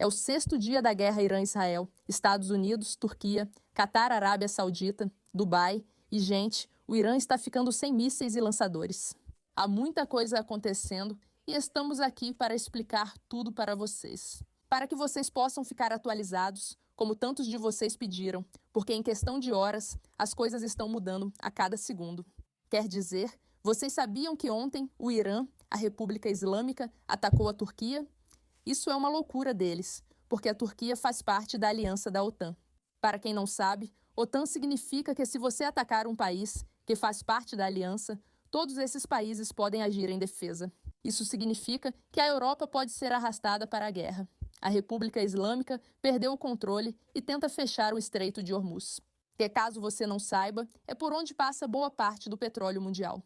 É o 6º dia da guerra Irã-Israel, Estados Unidos, Turquia, Catar, Arábia Saudita, Dubai e, gente, o Irã está ficando sem mísseis e lançadores. Há muita coisa acontecendo e estamos aqui para explicar tudo para vocês. Para que vocês possam ficar atualizados, como tantos de vocês pediram, porque em questão de horas, as coisas estão mudando a cada segundo. Quer dizer, vocês sabiam que ontem o Irã, a República Islâmica, atacou a Turquia? Isso é uma loucura deles, porque a Turquia faz parte da aliança da OTAN. Para quem não sabe, OTAN significa que se você atacar um país que faz parte da aliança, todos esses países podem agir em defesa. Isso significa que a Europa pode ser arrastada para a guerra. A República Islâmica perdeu o controle e tenta fechar o Estreito de Hormuz, que, caso você não saiba, é por onde passa boa parte do petróleo mundial.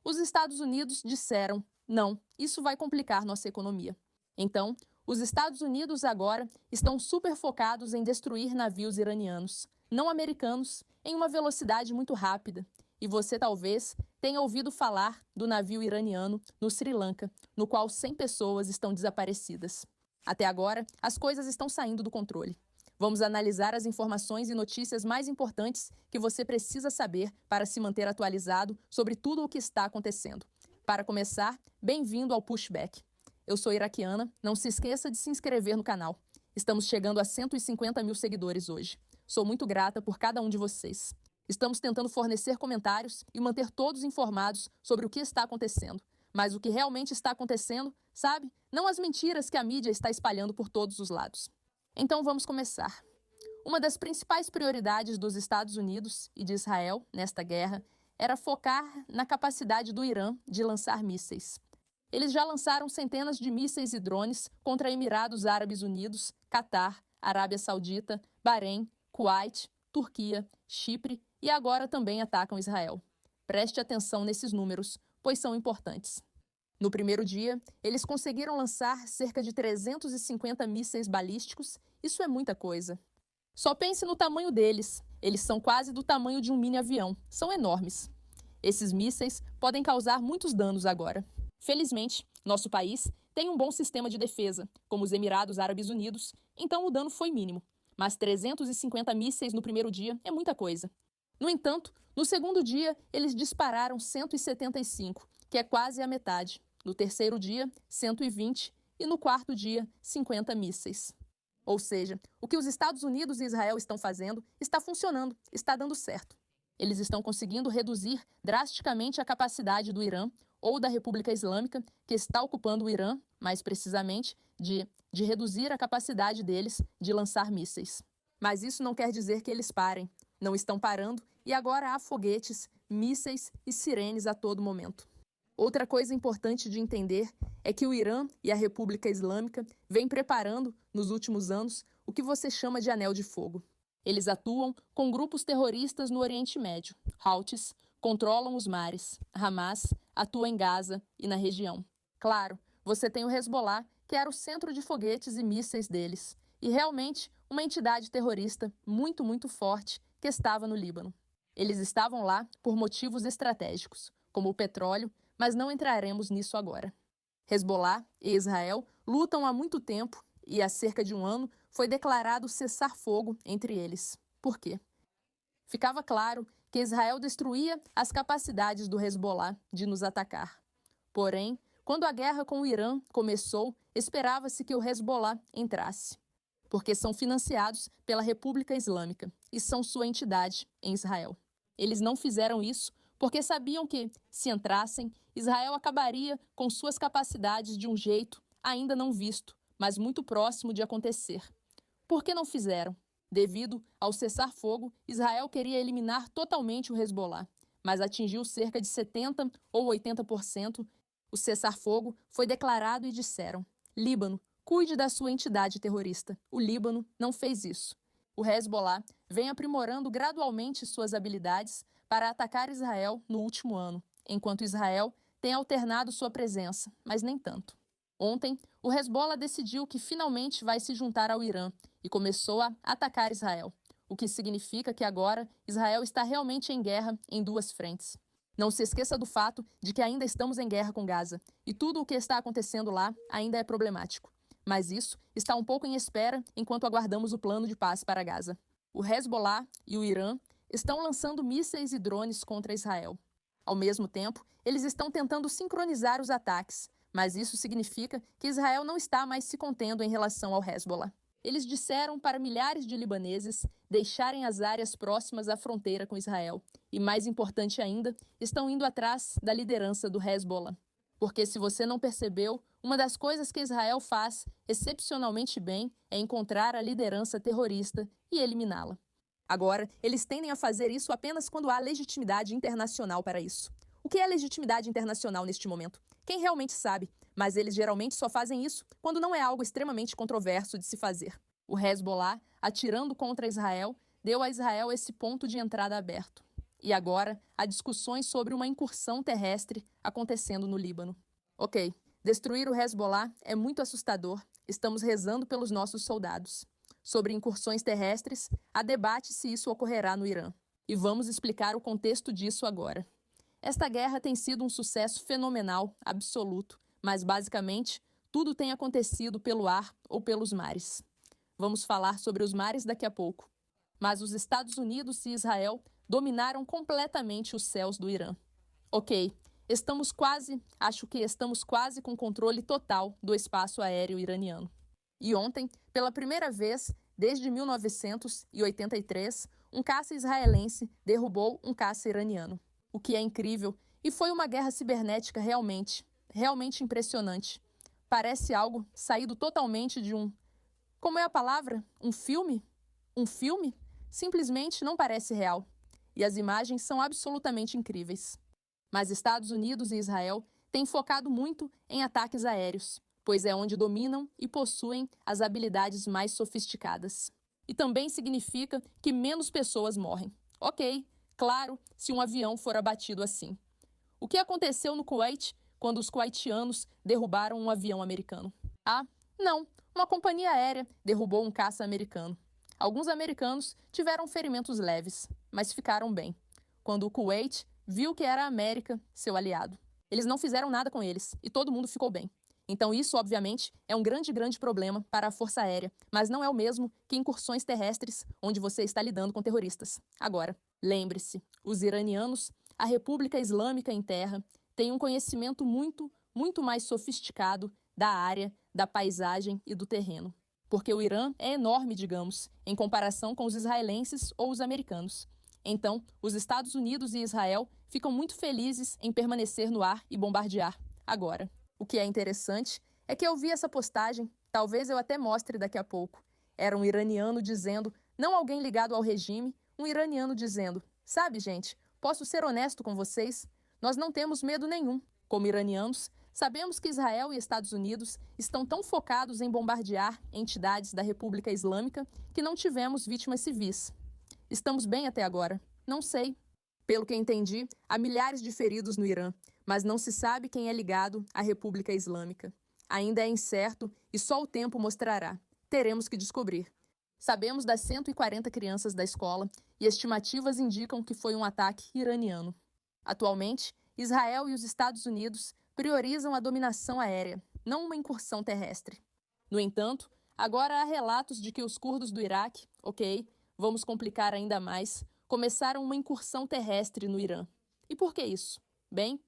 Os Estados Unidos disseram: não, isso vai complicar nossa economia. Então, os Estados Unidos agora estão super focados em destruir navios iranianos, não americanos, em uma velocidade muito rápida. E você talvez tenha ouvido falar do navio iraniano no Sri Lanka, no qual 100 pessoas estão desaparecidas. Até agora, as coisas estão saindo do controle. Vamos analisar as informações e notícias mais importantes que você precisa saber para se manter atualizado sobre tudo o que está acontecendo. Para começar, bem-vindo ao Pushback. Eu sou iraquiana, não se esqueça de se inscrever no canal. Estamos chegando a 150 mil seguidores hoje. Sou muito grata por cada um de vocês. Estamos tentando fornecer comentários e manter todos informados sobre o que está acontecendo. Mas o que realmente está acontecendo, sabe? Não as mentiras que a mídia está espalhando por todos os lados. Então vamos começar. Uma das principais prioridades dos Estados Unidos e de Israel nesta guerra era focar na capacidade do Irã de lançar mísseis. Eles já lançaram centenas de mísseis e drones contra Emirados Árabes Unidos, Catar, Arábia Saudita, Bahrein, Kuwait, Turquia, Chipre e agora também atacam Israel. Preste atenção nesses números, pois são importantes. No primeiro dia, eles conseguiram lançar cerca de 350 mísseis balísticos. Isso é muita coisa. Só pense no tamanho deles. Eles são quase do tamanho de um mini-avião. São enormes. Esses mísseis podem causar muitos danos agora. Felizmente, nosso país tem um bom sistema de defesa, como os Emirados Árabes Unidos, então o dano foi mínimo. Mas 350 mísseis no primeiro dia é muita coisa. No entanto, no segundo dia, eles dispararam 175, que é quase a metade. No terceiro dia, 120 e no quarto dia, 50 mísseis. Ou seja, o que os Estados Unidos e Israel estão fazendo está funcionando, está dando certo. Eles estão conseguindo reduzir drasticamente a capacidade do Irã ou da República Islâmica, que está ocupando o Irã, mais precisamente, de reduzir a capacidade deles de lançar mísseis. Mas isso não quer dizer que eles parem. Não estão parando e agora há foguetes, mísseis e sirenes a todo momento. Outra coisa importante de entender é que o Irã e a República Islâmica vêm preparando, nos últimos anos, o que você chama de Anel de Fogo. Eles atuam com grupos terroristas no Oriente Médio. Houthis controlam os mares. Hamas atua em Gaza e na região. Claro, você tem o Hezbollah, que era o centro de foguetes e mísseis deles. E realmente uma entidade terrorista muito, muito forte que estava no Líbano. Eles estavam lá por motivos estratégicos, como o petróleo, mas não entraremos nisso agora. Hezbollah e Israel lutam há muito tempo e há cerca de um ano foi declarado cessar-fogo entre eles. Por quê? Ficava claro que Israel destruía as capacidades do Hezbollah de nos atacar. Porém, quando a guerra com o Irã começou, esperava-se que o Hezbollah entrasse, porque são financiados pela República Islâmica e são sua entidade em Israel. Eles não fizeram isso porque sabiam que, se entrassem, Israel acabaria com suas capacidades de um jeito ainda não visto, mas muito próximo de acontecer. Por que não fizeram? Devido ao cessar-fogo, Israel queria eliminar totalmente o Hezbollah, mas atingiu cerca de 70% ou 80%. O cessar-fogo foi declarado e disseram: Líbano, cuide da sua entidade terrorista. O Líbano não fez isso. O Hezbollah vem aprimorando gradualmente suas habilidades para atacar Israel no último ano, enquanto Israel tem alternado sua presença, mas nem tanto. Ontem, o Hezbollah decidiu que finalmente vai se juntar ao Irã e começou a atacar Israel, o que significa que agora Israel está realmente em guerra em duas frentes. Não se esqueça do fato de que ainda estamos em guerra com Gaza e tudo o que está acontecendo lá ainda é problemático. Mas isso está um pouco em espera enquanto aguardamos o plano de paz para Gaza. O Hezbollah e o Irã estão lançando mísseis e drones contra Israel. Ao mesmo tempo, eles estão tentando sincronizar os ataques, mas isso significa que Israel não está mais se contendo em relação ao Hezbollah. Eles disseram para milhares de libaneses deixarem as áreas próximas à fronteira com Israel e, mais importante ainda, estão indo atrás da liderança do Hezbollah. Porque, se você não percebeu, uma das coisas que Israel faz excepcionalmente bem é encontrar a liderança terrorista e eliminá-la. Agora, eles tendem a fazer isso apenas quando há legitimidade internacional para isso. O que é legitimidade internacional neste momento? Quem realmente sabe? Mas eles geralmente só fazem isso quando não é algo extremamente controverso de se fazer. O Hezbollah, atirando contra Israel, deu a Israel esse ponto de entrada aberto. E agora, há discussões sobre uma incursão terrestre acontecendo no Líbano. Ok, destruir o Hezbollah é muito assustador. Estamos rezando pelos nossos soldados. Sobre incursões terrestres, há debate se isso ocorrerá no Irã. E vamos explicar o contexto disso agora. Esta guerra tem sido um sucesso fenomenal, absoluto, mas basicamente tudo tem acontecido pelo ar ou pelos mares. Vamos falar sobre os mares daqui a pouco. Mas os Estados Unidos e Israel dominaram completamente os céus do Irã. Ok, acho que estamos quase com controle total do espaço aéreo iraniano. E ontem, pela primeira vez desde 1983, um caça israelense derrubou um caça iraniano. O que é incrível, e foi uma guerra cibernética realmente impressionante. Parece algo saído totalmente de como é a palavra? Um filme? Um filme? Simplesmente não parece real. E as imagens são absolutamente incríveis. Mas Estados Unidos e Israel têm focado muito em ataques aéreos, pois é onde dominam e possuem as habilidades mais sofisticadas. E também significa que menos pessoas morrem. Ok, claro, se um avião for abatido assim. O que aconteceu no Kuwait quando os kuwaitianos derrubaram um avião americano? Ah, não, uma companhia aérea derrubou um caça americano. Alguns americanos tiveram ferimentos leves, mas ficaram bem, quando o Kuwait viu que era a América seu aliado. Eles não fizeram nada com eles e todo mundo ficou bem. Então isso, obviamente, é um grande problema para a Força Aérea, mas não é o mesmo que incursões terrestres onde você está lidando com terroristas. Agora, lembre-se, os iranianos, a República Islâmica em terra, têm um conhecimento muito mais sofisticado da área, da paisagem e do terreno. Porque o Irã é enorme, digamos, em comparação com os israelenses ou os americanos. Então, os Estados Unidos e Israel ficam muito felizes em permanecer no ar e bombardear agora. O que é interessante é que eu vi essa postagem, talvez eu até mostre daqui a pouco. Era um iraniano dizendo, não alguém ligado ao regime, um iraniano dizendo, sabe, gente, posso ser honesto com vocês? Nós não temos medo nenhum. Como iranianos, sabemos que Israel e Estados Unidos estão tão focados em bombardear entidades da República Islâmica que não tivemos vítimas civis. Estamos bem até agora? Não sei. Pelo que entendi, há milhares de feridos no Irã, mas não se sabe quem é ligado à República Islâmica. Ainda é incerto e só o tempo mostrará. Teremos que descobrir. Sabemos das 140 crianças da escola e estimativas indicam que foi um ataque iraniano. Atualmente, Israel e os Estados Unidos priorizam a dominação aérea, não uma incursão terrestre. No entanto, agora há relatos de que os curdos do Iraque, vamos complicar ainda mais, começaram uma incursão terrestre no Irã. E por que isso? Bem,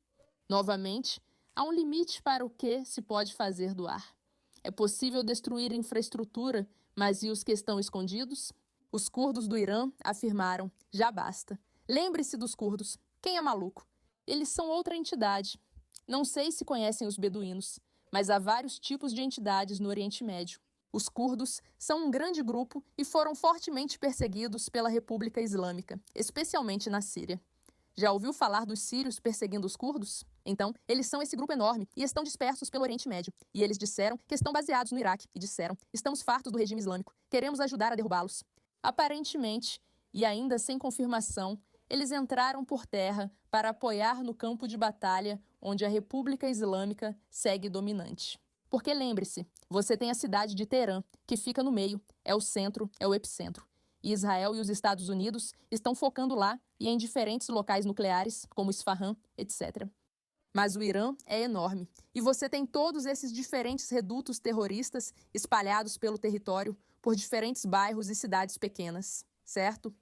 novamente, há um limite para o que se pode fazer do ar. É possível destruir infraestrutura, mas e os que estão escondidos? Os curdos do Irã afirmaram, já basta. Lembre-se dos curdos. Quem é maluco? Eles são outra entidade. Não sei se conhecem os beduínos, mas há vários tipos de entidades no Oriente Médio. Os curdos são um grande grupo e foram fortemente perseguidos pela República Islâmica, especialmente na Síria. Já ouviu falar dos sírios perseguindo os curdos? Então, eles são esse grupo enorme e estão dispersos pelo Oriente Médio. E eles disseram que estão baseados no Iraque e disseram, estamos fartos do regime islâmico, queremos ajudar a derrubá-los. Aparentemente, e ainda sem confirmação, eles entraram por terra para apoiar no campo de batalha onde a República Islâmica segue dominante. Porque lembre-se, você tem a cidade de Teherã, que fica no meio, é o centro, é o epicentro. E Israel e os Estados Unidos estão focando lá e em diferentes locais nucleares, como Isfahan, etc. Mas o Irã é enorme e você tem todos esses diferentes redutos terroristas espalhados pelo território por diferentes bairros e cidades pequenas, certo?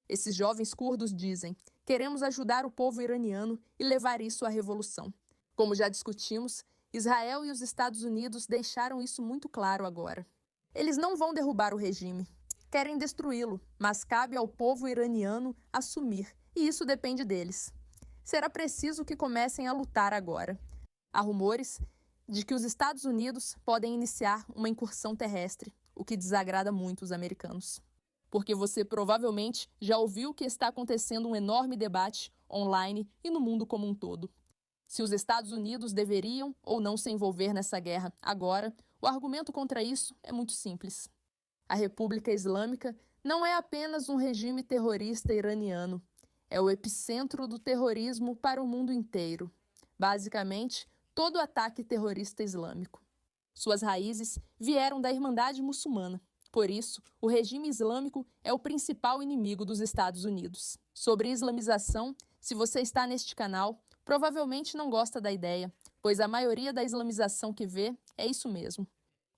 Esses jovens curdos dizem: queremos ajudar o povo iraniano e levar isso à revolução. Como já discutimos, Israel e os Estados Unidos deixaram isso muito claro agora. Eles não vão derrubar o regime, querem destruí-lo, mas cabe ao povo iraniano assumir, e isso depende deles. Será preciso que comecem a lutar agora. Há rumores de que os Estados Unidos podem iniciar uma incursão terrestre, o que desagrada muito os americanos. Porque você provavelmente já ouviu que está acontecendo um enorme debate online e no mundo como um todo. Se os Estados Unidos deveriam ou não se envolver nessa guerra agora, o argumento contra isso é muito simples. A República Islâmica não é apenas um regime terrorista iraniano. É o epicentro do terrorismo para o mundo inteiro. Basicamente, todo ataque terrorista islâmico. Suas raízes vieram da Irmandade Muçulmana. Por isso, o regime islâmico é o principal inimigo dos Estados Unidos. Sobre islamização, se você está neste canal, provavelmente não gosta da ideia, pois a maioria da islamização que vê é isso mesmo.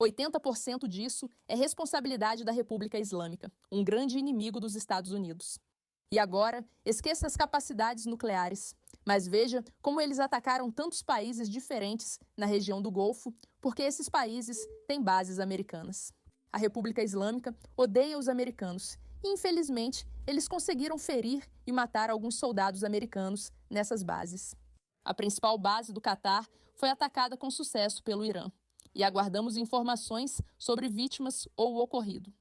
80% disso é responsabilidade da República Islâmica, um grande inimigo dos Estados Unidos. E agora, esqueça as capacidades nucleares, mas veja como eles atacaram tantos países diferentes na região do Golfo, porque esses países têm bases americanas. A República Islâmica odeia os americanos e, infelizmente, eles conseguiram ferir e matar alguns soldados americanos nessas bases. A principal base do Catar foi atacada com sucesso pelo Irã, e aguardamos informações sobre vítimas ou o ocorrido.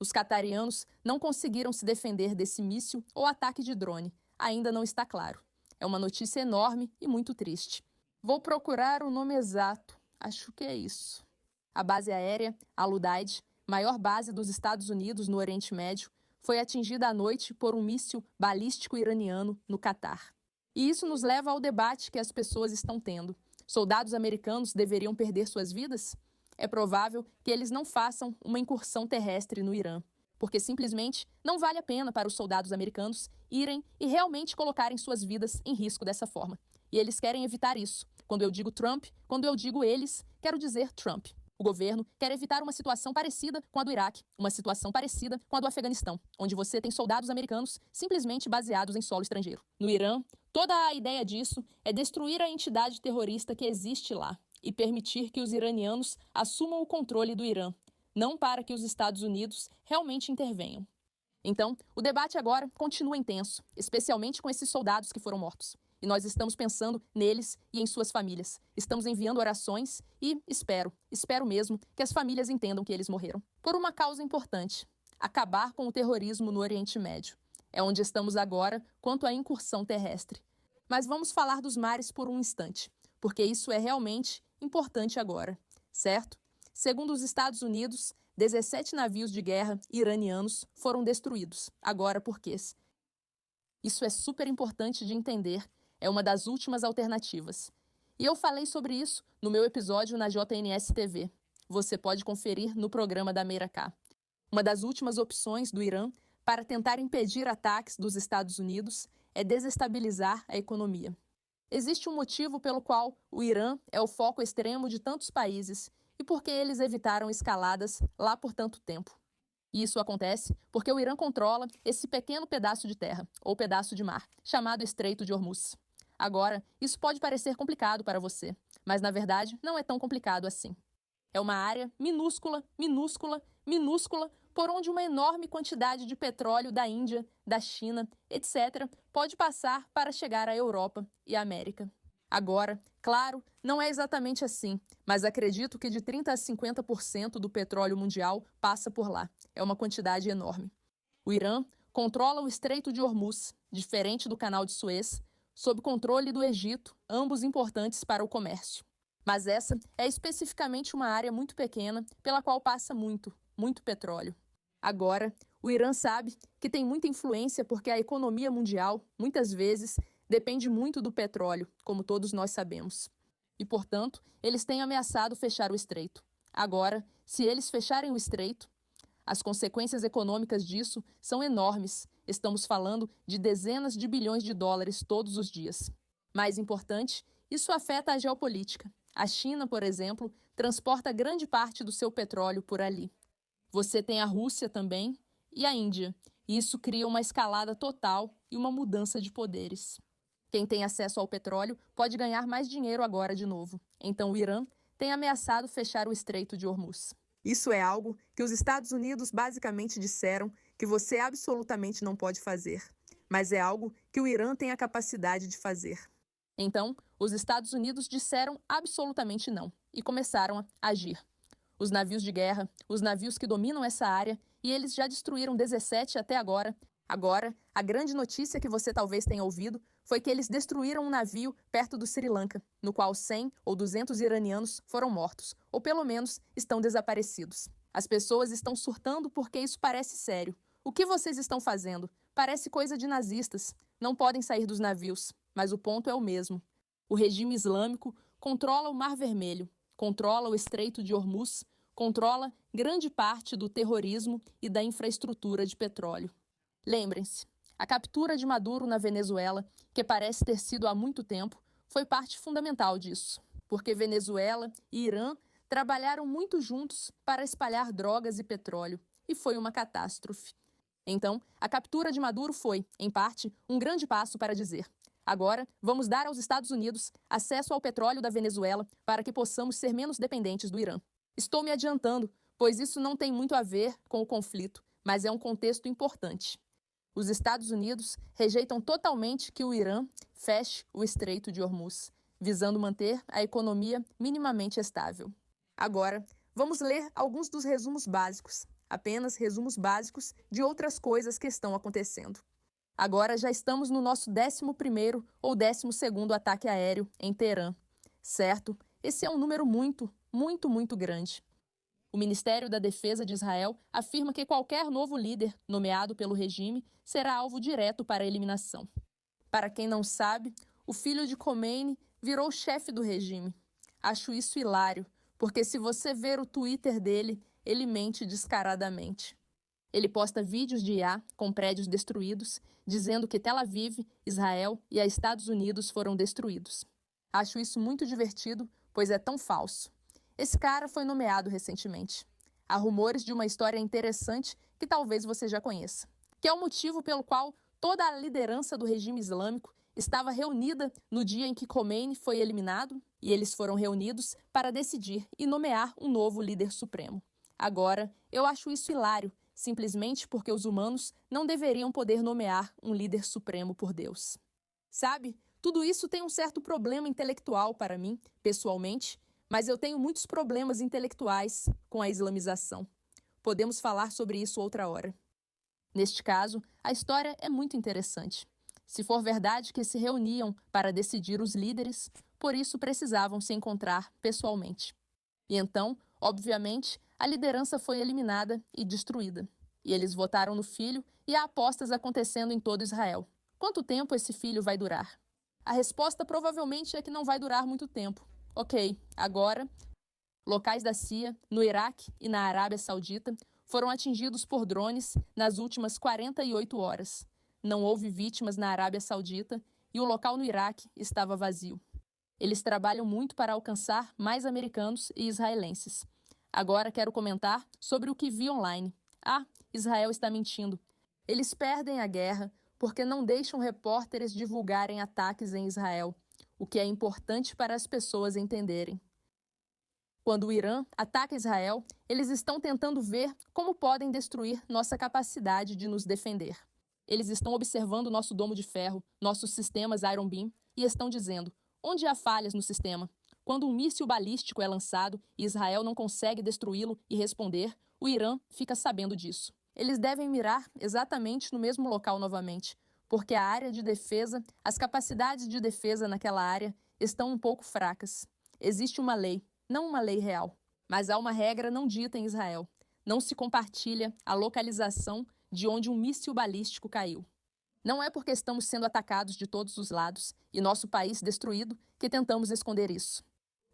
Os catarianos não conseguiram se defender desse míssil ou ataque de drone. Ainda não está claro. É uma notícia enorme e muito triste. Vou procurar o nome exato. Acho que é isso. A base aérea, Al-Udeid, maior base dos Estados Unidos no Oriente Médio, foi atingida à noite por um míssil balístico iraniano no Catar. E isso nos leva ao debate que as pessoas estão tendo. Soldados americanos deveriam perder suas vidas? É provável que eles não façam uma incursão terrestre no Irã, porque simplesmente não vale a pena para os soldados americanos irem e realmente colocarem suas vidas em risco dessa forma. E eles querem evitar isso. Quando eu digo Trump, quando eu digo eles, quero dizer Trump. O governo quer evitar uma situação parecida com a do Iraque, uma situação parecida com a do Afeganistão, onde você tem soldados americanos simplesmente baseados em solo estrangeiro. No Irã, toda a ideia disso é destruir a entidade terrorista que existe lá e permitir que os iranianos assumam o controle do Irã, não para que os Estados Unidos realmente intervenham. Então, o debate agora continua intenso, especialmente com esses soldados que foram mortos. E nós estamos pensando neles e em suas famílias. Estamos enviando orações e espero mesmo que as famílias entendam que eles morreram. Por uma causa importante: acabar com o terrorismo no Oriente Médio. É onde estamos agora quanto à incursão terrestre. Mas vamos falar dos mares por um instante, porque isso é realmente importante agora, certo? Segundo os Estados Unidos, 17 navios de guerra iranianos foram destruídos, agora por quê? Isso é super importante de entender. É uma das últimas alternativas. E eu falei sobre isso no meu episódio na JNS TV. Você pode conferir no programa da Meira K. Uma das últimas opções do Irã para tentar impedir ataques dos Estados Unidos é desestabilizar a economia. Existe um motivo pelo qual o Irã é o foco extremo de tantos países e por que eles evitaram escaladas lá por tanto tempo. E isso acontece porque o Irã controla esse pequeno pedaço de terra, ou pedaço de mar, chamado Estreito de Hormuz. Agora, isso pode parecer complicado para você, mas na verdade não é tão complicado assim. É uma área minúscula, por onde uma enorme quantidade de petróleo da Índia, da China, etc., pode passar para chegar à Europa e à América. Agora, claro, não é exatamente assim, mas acredito que de 30% a 50% do petróleo mundial passa por lá. É uma quantidade enorme. O Irã controla o Estreito de Hormuz, diferente do Canal de Suez, sob controle do Egito, ambos importantes para o comércio. Mas essa é especificamente uma área muito pequena pela qual passa muito petróleo. Agora, o Irã sabe que tem muita influência porque a economia mundial, muitas vezes, depende muito do petróleo, como todos nós sabemos. E, portanto, eles têm ameaçado fechar o estreito. Agora, se eles fecharem o estreito, as consequências econômicas disso são enormes. Estamos falando de dezenas de bilhões de dólares todos os dias. Mais importante, Isso afeta a geopolítica. A China, por exemplo, transporta grande parte do seu petróleo por ali. Você tem a Rússia também e a Índia. E isso cria uma escalada total e uma mudança de poderes. Quem tem acesso ao petróleo pode ganhar mais dinheiro agora de novo. Então o Irã tem ameaçado fechar o Estreito de Hormuz. Isso é algo que os Estados Unidos basicamente disseram que você absolutamente não pode fazer. Mas é algo que o Irã tem a capacidade de fazer. Então, os Estados Unidos disseram absolutamente não e começaram a agir. Os navios de guerra, os navios que dominam essa área, e eles já destruíram 17 até agora. Agora, a grande notícia que você talvez tenha ouvido foi que eles destruíram um navio perto do Sri Lanka, no qual 100 ou 200 iranianos foram mortos, ou pelo menos estão desaparecidos. As pessoas estão surtando porque isso parece sério. O que vocês estão fazendo? Parece coisa de nazistas. Não podem sair dos navios, mas o ponto é o mesmo. O regime islâmico controla o Mar Vermelho, controla o Estreito de Hormuz, controla grande parte do terrorismo e da infraestrutura de petróleo. Lembrem-se, a captura de Maduro na Venezuela, que parece ter sido há muito tempo, foi parte fundamental disso, porque Venezuela e Irã trabalharam muito juntos para espalhar drogas e petróleo, e foi uma catástrofe. Então, a captura de Maduro foi, em parte, um grande passo para dizer: agora, vamos dar aos Estados Unidos acesso ao petróleo da Venezuela para que possamos ser menos dependentes do Irã. Estou me adiantando, pois isso não tem muito a ver com o conflito, mas é um contexto importante. Os Estados Unidos rejeitam totalmente que o Irã feche o Estreito de Hormuz, visando manter a economia minimamente estável. Agora, vamos ler alguns dos resumos básicos, apenas resumos básicos de outras coisas que estão acontecendo. Agora já estamos no nosso 11º ou 12º ataque aéreo em Teherã. Certo? Esse é um número muito grande. O Ministério da Defesa de Israel afirma que qualquer novo líder nomeado pelo regime será alvo direto para a eliminação. Para quem não sabe, o filho de Khomeini virou chefe do regime. Acho isso hilário, porque se você ver o Twitter dele, ele mente descaradamente. Ele posta vídeos de IA com prédios destruídos, dizendo que Tel Aviv, Israel e os Estados Unidos foram destruídos. Acho isso muito divertido, pois é tão falso. Esse cara foi nomeado recentemente. Há rumores de uma história interessante que talvez você já conheça, que é o motivo pelo qual toda a liderança do regime islâmico estava reunida no dia em que Khomeini foi eliminado, e eles foram reunidos para decidir e nomear um novo líder supremo. Agora, eu acho isso hilário, simplesmente porque os humanos não deveriam poder nomear um líder supremo por Deus. Sabe, tudo isso tem um certo problema intelectual para mim, pessoalmente, mas eu tenho muitos problemas intelectuais com a islamização. Podemos falar sobre isso outra hora. Neste caso, a história é muito interessante. Se for verdade que se reuniam para decidir os líderes, por isso precisavam se encontrar pessoalmente. E então, obviamente, a liderança foi eliminada e destruída. E eles votaram no filho e há apostas acontecendo em todo Israel. Quanto tempo esse filho vai durar? A resposta provavelmente é que não vai durar muito tempo. Ok, agora, locais da CIA, no Iraque e na Arábia Saudita, foram atingidos por drones nas últimas 48 horas. Não houve vítimas na Arábia Saudita e o local no Iraque estava vazio. Eles trabalham muito para alcançar mais americanos e israelenses. Agora quero comentar sobre o que vi online. Israel está mentindo. Eles perdem a guerra porque não deixam repórteres divulgarem ataques em Israel, o que é importante para as pessoas entenderem. Quando o Irã ataca Israel, eles estão tentando ver como podem destruir nossa capacidade de nos defender. Eles estão observando nosso domo de ferro, nossos sistemas Iron Beam, e estão dizendo: onde há falhas no sistema? Quando um míssil balístico é lançado e Israel não consegue destruí-lo e responder, o Irã fica sabendo disso. Eles devem mirar exatamente no mesmo local novamente, porque a área de defesa, as capacidades de defesa naquela área estão um pouco fracas. Existe uma lei, não uma lei real, mas há uma regra não dita em Israel. Não se compartilha a localização de onde um míssil balístico caiu. Não é porque estamos sendo atacados de todos os lados e nosso país destruído que tentamos esconder isso.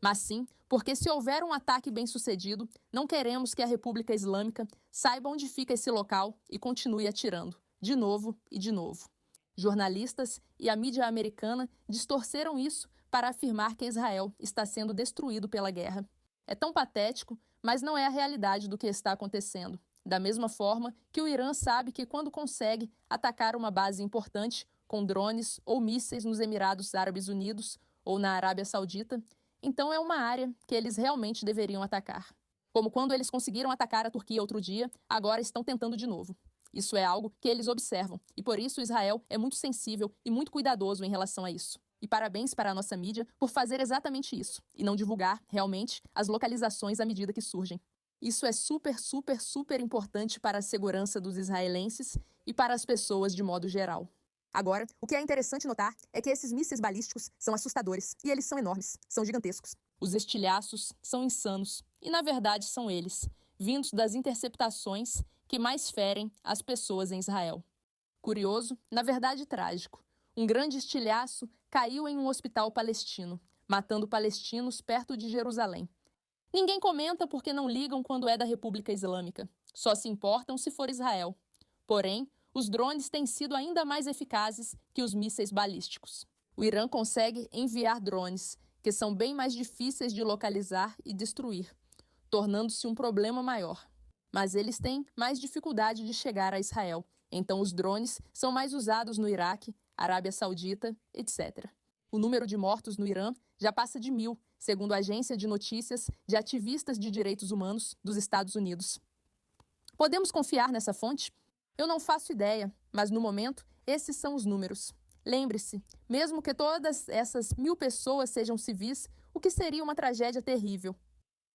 Mas sim porque se houver um ataque bem-sucedido, não queremos que a República Islâmica saiba onde fica esse local e continue atirando, de novo e de novo. Jornalistas e a mídia americana distorceram isso para afirmar que Israel está sendo destruído pela guerra. É tão patético, mas não é a realidade do que está acontecendo. Da mesma forma que o Irã sabe que quando consegue atacar uma base importante com drones ou mísseis nos Emirados Árabes Unidos ou na Arábia Saudita, então é uma área que eles realmente deveriam atacar. Como quando eles conseguiram atacar a Turquia outro dia, agora estão tentando de novo. Isso é algo que eles observam, e por isso Israel é muito sensível e muito cuidadoso em relação a isso. E parabéns para a nossa mídia por fazer exatamente isso, e não divulgar, realmente, as localizações à medida que surgem. Isso é super, super, super importante para a segurança dos israelenses e para as pessoas de modo geral. Agora, o que é interessante notar é que esses mísseis balísticos são assustadores, e eles são enormes, são gigantescos. Os estilhaços são insanos, e na verdade são eles, vindos das interceptações que mais ferem as pessoas em Israel. Curioso, na verdade trágico. Um grande estilhaço caiu em um hospital palestino, matando palestinos perto de Jerusalém. Ninguém comenta porque não ligam quando é da República Islâmica. Só se importam se for Israel. Porém, os drones têm sido ainda mais eficazes que os mísseis balísticos. O Irã consegue enviar drones, que são bem mais difíceis de localizar e destruir, tornando-se um problema maior. Mas eles têm mais dificuldade de chegar a Israel, então os drones são mais usados no Iraque, Arábia Saudita, etc. O número de mortos no Irã já passa de 1.000, segundo a agência de notícias de ativistas de direitos humanos dos Estados Unidos. Podemos confiar nessa fonte? Eu não faço ideia, mas no momento, esses são os números. Lembre-se, mesmo que todas essas 1.000 pessoas sejam civis, o que seria uma tragédia terrível?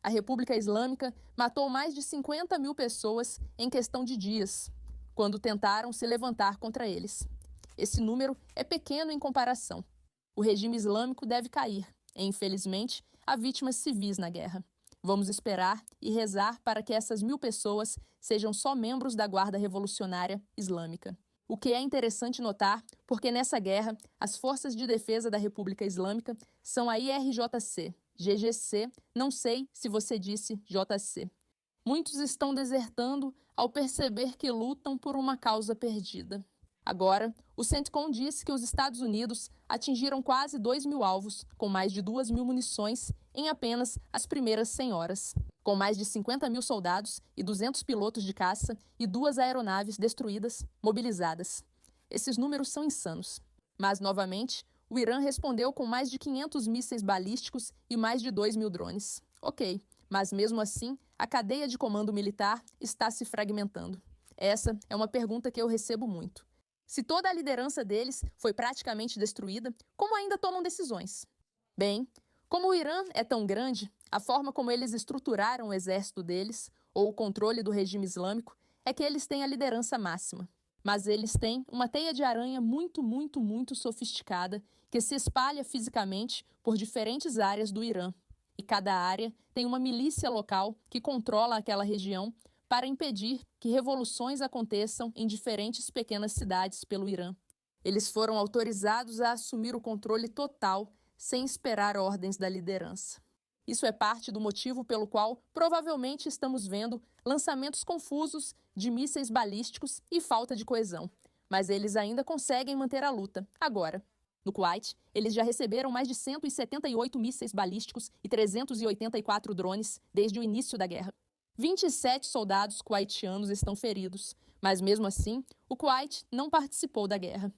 A República Islâmica matou mais de 50.000 pessoas em questão de dias, quando tentaram se levantar contra eles. Esse número é pequeno em comparação. O regime islâmico deve cair, e, infelizmente, há vítimas civis na guerra. Vamos esperar e rezar para que essas 1.000 pessoas sejam só membros da Guarda Revolucionária Islâmica. O que é interessante notar, porque nessa guerra, as Forças de Defesa da República Islâmica são a IRJC, GGC, não sei se você disse JC. Muitos estão desertando ao perceber que lutam por uma causa perdida. Agora, o CENTCOM disse que os Estados Unidos atingiram quase 2.000 alvos, com mais de 2.000 munições, em apenas as primeiras 100 horas. Com mais de 50.000 soldados e 200 pilotos de caça e 2 aeronaves destruídas, mobilizadas. Esses números são insanos. Mas, novamente, o Irã respondeu com mais de 500 mísseis balísticos e mais de 2.000 drones. Ok, mas mesmo assim, a cadeia de comando militar está se fragmentando. Essa é uma pergunta que eu recebo muito. Se toda a liderança deles foi praticamente destruída, como ainda tomam decisões? Bem, como o Irã é tão grande, a forma como eles estruturaram o exército deles, ou o controle do regime islâmico, é que eles têm a liderança máxima. Mas eles têm uma teia de aranha muito, muito, muito sofisticada que se espalha fisicamente por diferentes áreas do Irã. E cada área tem uma milícia local que controla aquela região para impedir que revoluções aconteçam em diferentes pequenas cidades pelo Irã. Eles foram autorizados a assumir o controle total, sem esperar ordens da liderança. Isso é parte do motivo pelo qual provavelmente estamos vendo lançamentos confusos de mísseis balísticos e falta de coesão. Mas eles ainda conseguem manter a luta, agora. No Kuwait, eles já receberam mais de 178 mísseis balísticos e 384 drones desde o início da guerra. 27 soldados kuwaitianos estão feridos, mas mesmo assim, o Kuwait não participou da guerra.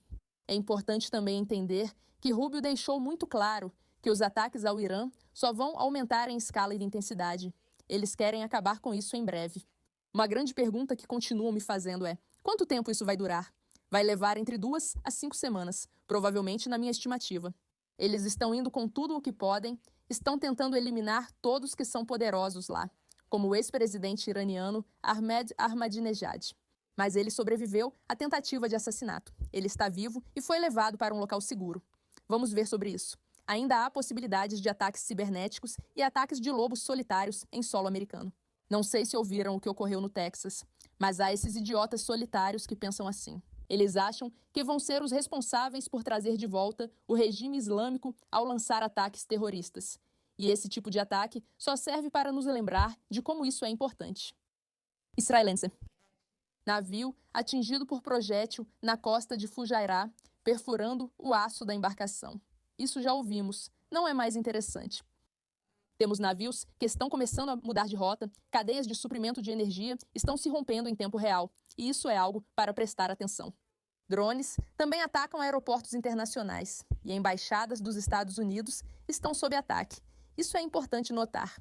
É importante também entender que Rubio deixou muito claro que os ataques ao Irã só vão aumentar em escala e de intensidade. Eles querem acabar com isso em breve. Uma grande pergunta que continuam me fazendo é: quanto tempo isso vai durar? Vai levar entre 2 a 5 semanas, provavelmente na minha estimativa. Eles estão indo com tudo o que podem, estão tentando eliminar todos que são poderosos lá, como o ex-presidente iraniano Ahmed Ahmadinejad. Mas ele sobreviveu à tentativa de assassinato. Ele está vivo e foi levado para um local seguro. Vamos ver sobre isso. Ainda há possibilidades de ataques cibernéticos e ataques de lobos solitários em solo americano. Não sei se ouviram o que ocorreu no Texas, mas há esses idiotas solitários que pensam assim. Eles acham que vão ser os responsáveis por trazer de volta o regime islâmico ao lançar ataques terroristas. E esse tipo de ataque só serve para nos lembrar de como isso é importante. Israelense. Navio atingido por projétil na costa de Fujairah, perfurando o aço da embarcação. Isso já ouvimos, não é mais interessante. Temos navios que estão começando a mudar de rota, cadeias de suprimento de energia estão se rompendo em tempo real, e isso é algo para prestar atenção. Drones também atacam aeroportos internacionais, e embaixadas dos Estados Unidos estão sob ataque. Isso é importante notar.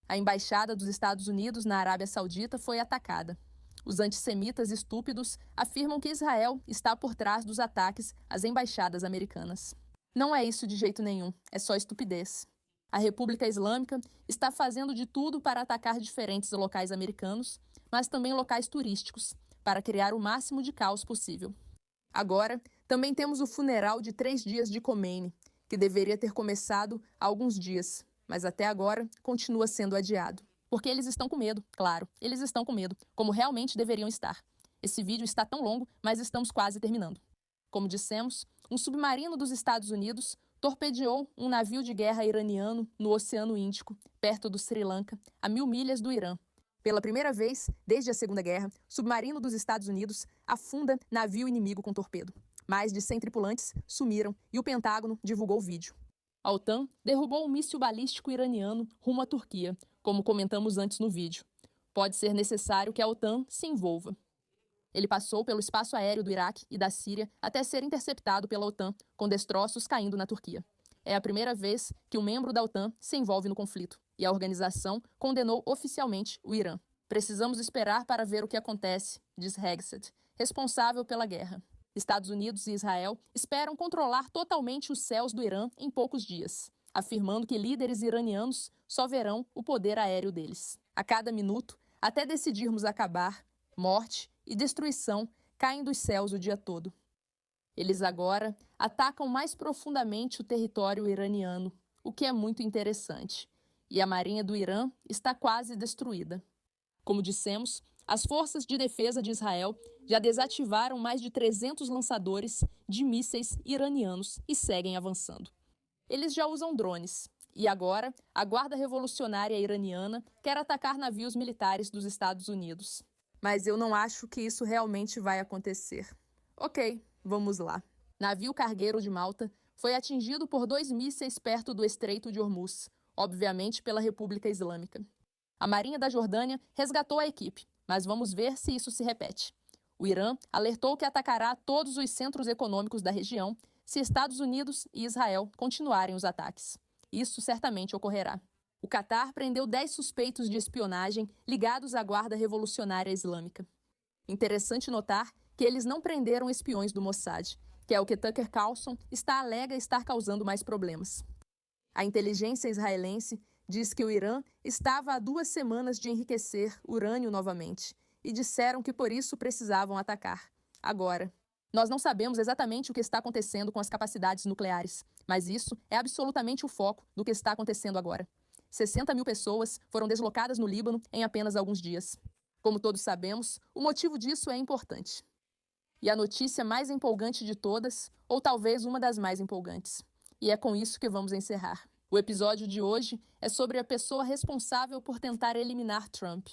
A embaixada dos Estados Unidos na Arábia Saudita foi atacada. Os antissemitas estúpidos afirmam que Israel está por trás dos ataques às embaixadas americanas. Não é isso de jeito nenhum, é só estupidez. A República Islâmica está fazendo de tudo para atacar diferentes locais americanos, mas também locais turísticos, para criar o máximo de caos possível. Agora, também temos o funeral de 3 dias de Khomeini, que deveria ter começado há alguns dias, mas até agora continua sendo adiado. Porque eles estão com medo, claro, eles estão com medo, como realmente deveriam estar. Esse vídeo está tão longo, mas estamos quase terminando. Como dissemos, um submarino dos Estados Unidos torpedeou um navio de guerra iraniano no Oceano Índico, perto do Sri Lanka, a 1.000 milhas do Irã. Pela primeira vez desde a Segunda Guerra, submarino dos Estados Unidos afunda navio inimigo com torpedo. Mais de 100 tripulantes sumiram e o Pentágono divulgou o vídeo. A OTAN derrubou um míssil balístico iraniano rumo à Turquia, como comentamos antes no vídeo. Pode ser necessário que a OTAN se envolva. Ele passou pelo espaço aéreo do Iraque e da Síria até ser interceptado pela OTAN, com destroços caindo na Turquia. É a primeira vez que um membro da OTAN se envolve no conflito, e a organização condenou oficialmente o Irã. Precisamos esperar para ver o que acontece, diz Hegseth, responsável pela guerra. Estados Unidos e Israel esperam controlar totalmente os céus do Irã em poucos dias, afirmando que líderes iranianos só verão o poder aéreo deles. A cada minuto, até decidirmos acabar, morte e destruição caem dos céus o dia todo. Eles agora atacam mais profundamente o território iraniano, o que é muito interessante. E a marinha do Irã está quase destruída. Como dissemos, as forças de defesa de Israel já desativaram mais de 300 lançadores de mísseis iranianos e seguem avançando. Eles já usam drones. E agora, a Guarda Revolucionária Iraniana quer atacar navios militares dos Estados Unidos. Mas eu não acho que isso realmente vai acontecer. Ok, vamos lá. Navio cargueiro de Malta foi atingido por 2 mísseis perto do Estreito de Hormuz, obviamente pela República Islâmica. A Marinha da Jordânia resgatou a equipe, mas vamos ver se isso se repete. O Irã alertou que atacará todos os centros econômicos da região se Estados Unidos e Israel continuarem os ataques. Isso certamente ocorrerá. O Catar prendeu 10 suspeitos de espionagem ligados à Guarda Revolucionária Islâmica. Interessante notar que eles não prenderam espiões do Mossad, que é o que Tucker Carlson alega estar causando mais problemas. A inteligência israelense diz que o Irã estava há 2 semanas de enriquecer urânio novamente e disseram que por isso precisavam atacar. Agora, nós não sabemos exatamente o que está acontecendo com as capacidades nucleares, mas isso é absolutamente o foco do que está acontecendo agora. 60.000 pessoas foram deslocadas no Líbano em apenas alguns dias. Como todos sabemos, o motivo disso é importante. E a notícia mais empolgante de todas, ou talvez uma das mais empolgantes. E é com isso que vamos encerrar. O episódio de hoje é sobre a pessoa responsável por tentar eliminar Trump.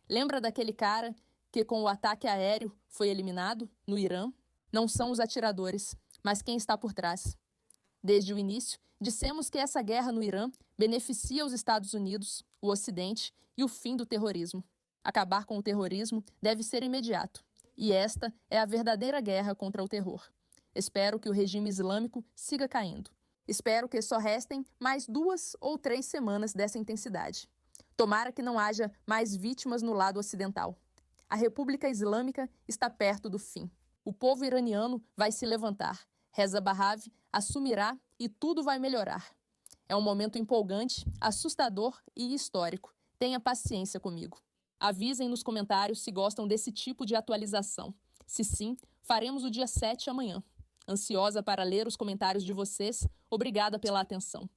Lembra daquele cara que com o ataque aéreo foi eliminado no Irã? Não são os atiradores, mas quem está por trás. Desde o início, dissemos que essa guerra no Irã beneficia os Estados Unidos, o Ocidente e o fim do terrorismo. Acabar com o terrorismo deve ser imediato. E esta é a verdadeira guerra contra o terror. Espero que o regime islâmico siga caindo. Espero que só restem mais 2 ou 3 semanas dessa intensidade. Tomara que não haja mais vítimas no lado ocidental. A República Islâmica está perto do fim. O povo iraniano vai se levantar. Reza Pahlavi assumirá e tudo vai melhorar. É um momento empolgante, assustador e histórico. Tenha paciência comigo. Avisem nos comentários se gostam desse tipo de atualização. Se sim, faremos o dia 7 amanhã. Ansiosa para ler os comentários de vocês, obrigada pela atenção.